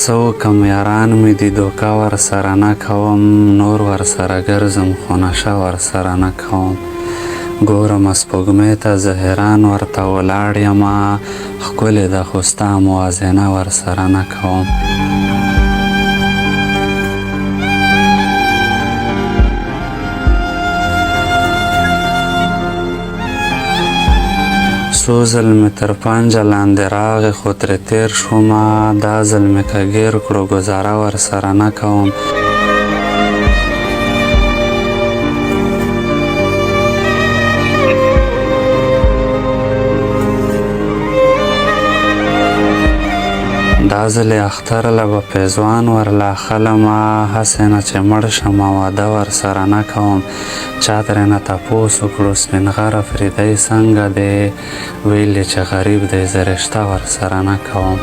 څه وکم یاران مې دي دوکه ورسره نه کوم، نور ورسره ګرځم خو نشه ورسره نه کوم. ګورمه سپوږمۍ ته زه حیران ورته ولاړ یمه، ښکلې ده خو ستا موازنه ورسره نه کوم. څو ځل مې تر پنجه لاندې راغې خو ترې تېر شومه، دا ځل مې که ګیر کړو ګوزاره ورسره نه کوم. دا ځل یې اختر له به پیزوان ورلا خلمه، هسې نه چې مړ شمه واده ورسره نه کوم. چا ترېنه تپوس وکړو سپین غره فریدی څنګه دی، ویل یې چې غریب دی زه رشته ورسره نه کوم.